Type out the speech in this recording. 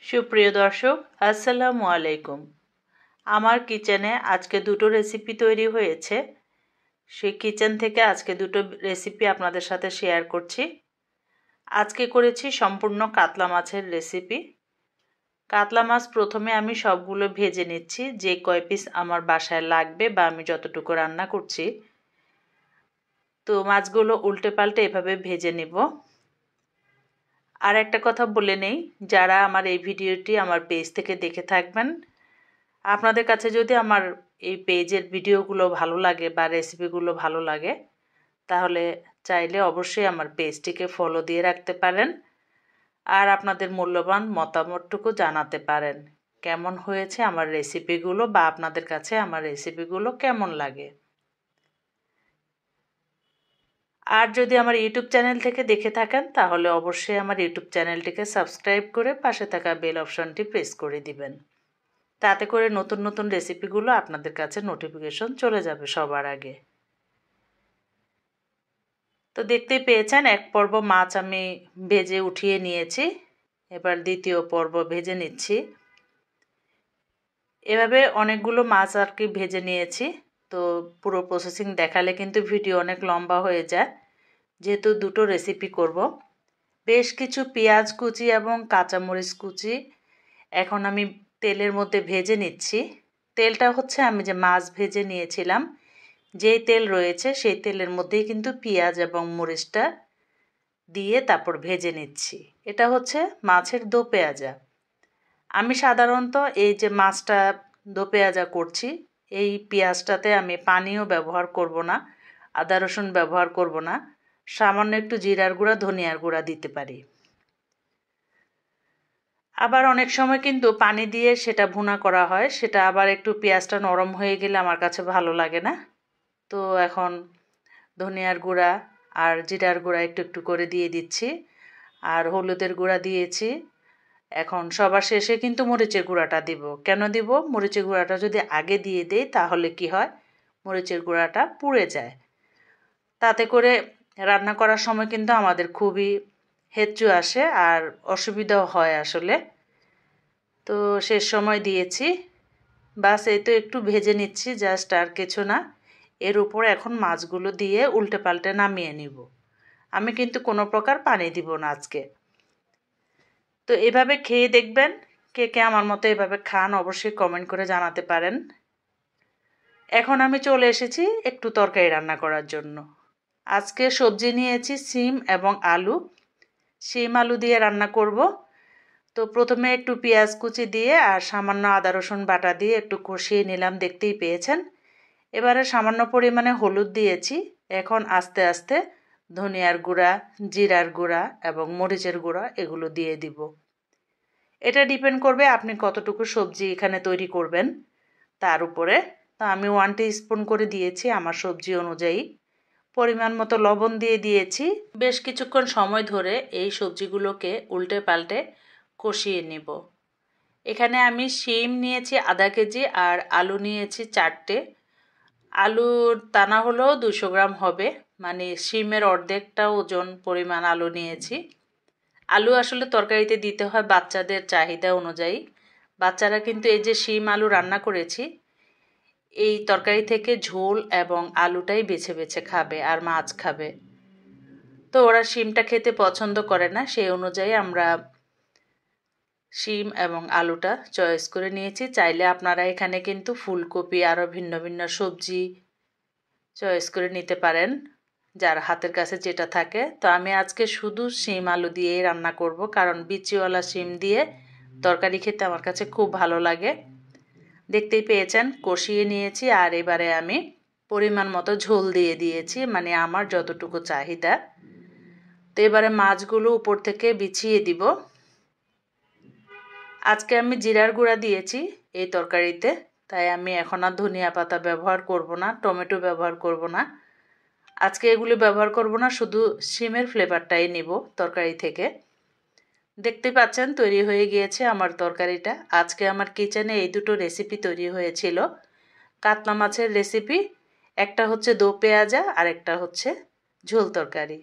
সুপ্রিয় দর্শক, আসসালামু আলাইকুম। আমার কিচেনে আজকে দুটো রেসিপি তৈরি হয়েছে। সেই কিচেন থেকে আজকে দুটো রেসিপি আপনাদের সাথে শেয়ার করছি। আজকে করেছি সম্পূর্ণ কাতলা মাছের রেসিপি। কাতলা মাছ প্রথমে আমি সবগুলো ভেজে নিচ্ছি, যে কয় পিস আমার বাসায় লাগবে বা আমি যতটুকু রান্না করছি। তো মাছগুলো উল্টে পাল্টে এভাবে ভেজে নিব। আর একটা কথা বলে নেই, যারা আমার এই ভিডিওটি আমার পেজ থেকে দেখে থাকবেন, আপনাদের কাছে যদি আমার এই পেজের ভিডিওগুলো ভালো লাগে বা রেসিপিগুলো ভালো লাগে, তাহলে চাইলে অবশ্যই আমার পেজটিকে ফলো দিয়ে রাখতে পারেন আর আপনাদের মূল্যবান মতামতটুকু জানাতে পারেন কেমন হয়েছে আমার রেসিপিগুলো বা আপনাদের কাছে আমার রেসিপিগুলো কেমন লাগে। আর যদি আমার ইউটিউব চ্যানেল থেকে দেখে থাকেন, তাহলে অবশ্যই আমার ইউটিউব চ্যানেলটিকে সাবস্ক্রাইব করে পাশে থাকা বেল অপশনটি প্রেস করে দিবেন। তাতে করে নতুন নতুন রেসিপিগুলো আপনাদের কাছে নোটিফিকেশন চলে যাবে সবার আগে। তো দেখতেই পেয়েছেন, এক পর্ব মাছ আমি ভেজে উঠিয়ে নিয়েছি, এবার দ্বিতীয় পর্ব ভেজে নিচ্ছি। এভাবে অনেকগুলো মাছ আর কি ভেজে নিয়েছি। তো পুরো প্রসেসিং দেখালে কিন্তু ভিডিও অনেক লম্বা হয়ে যায়, যেহেতু দুটো রেসিপি করব। বেশ কিছু পেঁয়াজ কুচি এবং কাঁচামরিচ কুচি এখন আমি তেলের মধ্যে ভেজে নিচ্ছি। তেলটা হচ্ছে আমি যে মাছ ভেজে নিয়েছিলাম, যেই তেল রয়েছে সেই তেলের মধ্যেই কিন্তু পেঁয়াজ এবং মরিচটা দিয়ে তারপর ভেজে নিচ্ছি। এটা হচ্ছে মাছের দো পেঁয়াজা। আমি সাধারণত এই যে মাছটা দো পেঁয়াজা করছি, এই পেঁয়াজটাতে আমি পানিও ব্যবহার করব না, আদা রসুন ব্যবহার করব না, সামান্য একটু জিরার গুঁড়া ধনিয়ার গুঁড়া দিতে পারি। আবার অনেক সময় কিন্তু পানি দিয়ে সেটা ভুনা করা হয়, সেটা আবার একটু পেঁয়াজটা নরম হয়ে গেলে আমার কাছে ভালো লাগে না। তো এখন ধনিয়ার গুঁড়া আর জিরার গুঁড়া একটু একটু করে দিয়ে দিচ্ছি, আর হলুদের গুঁড়া দিয়েছি। এখন সবার শেষে কিন্তু মরিচের গুঁড়াটা দিব। কেন দিব? মরিচের গুঁড়াটা যদি আগে দিয়ে দেই তাহলে কি হয়, মরিচের গুঁড়াটা পুড়ে যায়। তাতে করে রান্না করার সময় কিন্তু আমাদের খুবই হেঁচু আসে আর অসুবিধাও হয় আসলে। তো শেষ সময় দিয়েছি। বাস এই তো একটু ভেজে নিচ্ছি, জাস্ট, আর কিছু না। এর উপর এখন মাছগুলো দিয়ে উল্টে পাল্টে নামিয়ে নিব। আমি কিন্তু কোনো প্রকার পানি দিব না আজকে। তো এভাবে খেয়ে দেখবেন, কে কে আমার মতো এভাবে খান অবশ্যই কমেন্ট করে জানাতে পারেন। এখন আমি চলে এসেছি একটু তরকারি রান্না করার জন্য। আজকে সবজি নিয়েছি সিম এবং আলু। সিম আলু দিয়ে রান্না করব। তো প্রথমে একটু পেঁয়াজ কুচি দিয়ে আর সামান্য আদা রসুন বাটা দিয়ে একটু কষিয়ে নিলাম, দেখতেই পেয়েছেন। এবারে সামান্য পরিমাণে হলুদ দিয়েছি। এখন আস্তে আস্তে ধনিয়ার গুঁড়া, জিরার গুঁড়া এবং মরিচের গুঁড়া এগুলো দিয়ে দিব। এটা ডিপেন্ড করবে আপনি কতটুকু সবজি এখানে তৈরি করবেন তার উপরে। তো আমি 1 টিস্পুন করে দিয়েছি আমার সবজি অনুযায়ী। পরিমাণ মতো লবণ দিয়ে দিয়েছি। বেশ কিছুক্ষণ সময় ধরে এই সবজিগুলোকে উল্টে পাল্টে কষিয়ে নেব। এখানে আমি শিম নিয়েছি আধা কেজি আর আলু নিয়েছি 4টে। আলুর দানা হলো 200 গ্রাম হবে, মানে শিমের অর্ধেকটা ওজন পরিমাণ আলু নিয়েছি। আলু আসলে তরকারিতে দিতে হয় বাচ্চাদের চাহিদা অনুযায়ী। বাচ্চারা কিন্তু এই যে শিম আলু রান্না করেছি, এই তরকারি থেকে ঝোল এবং আলুটাই বেছে বেছে খাবে আর মাছ খাবে। তো ওরা শিমটা খেতে পছন্দ করে না, সেই অনুযায়ী আমরা শিম এবং আলুটা চয়েস করে নিয়েছি। চাইলে আপনারা এখানে কিন্তু ফুলকপি আরও ভিন্ন ভিন্ন সবজি চয়েস করে নিতে পারেন, যার হাতের কাছে যেটা থাকে। তো আমি আজকে শুধু শিম আলু দিয়েই রান্না করব, কারণ বিচিওয়ালা শিম দিয়ে তরকারি খেতে আমার কাছে খুব ভালো লাগে। দেখতেই পেয়েছেন কষিয়ে নিয়েছি, আর এবারে আমি পরিমাণ মতো ঝোল দিয়ে দিয়েছি, মানে আমার যতটুকু চাহিদা। তো এবারে মাছগুলো উপর থেকে বিছিয়ে দিব। আজকে আমি জিরার গুঁড়া দিয়েছি এই তরকারিতে, তাই আমি এখন আর ধনিয়া পাতা ব্যবহার করব না, টমেটো ব্যবহার করব না। আজকে এগুলো ব্যবহার করব না, শুধু শিমের ফ্লেভারটাই নেব তরকারি থেকে। দেখতে পাচ্ছেন তৈরি হয়ে গিয়েছে আমার তরকারিটা। আজকে আমার কিচেনে এই দুটো রেসিপি তৈরি হয়েছিল। কাতলা মাছের রেসিপি, একটা হচ্ছে দো পেঁয়াজা আর একটা হচ্ছে ঝোল তরকারি।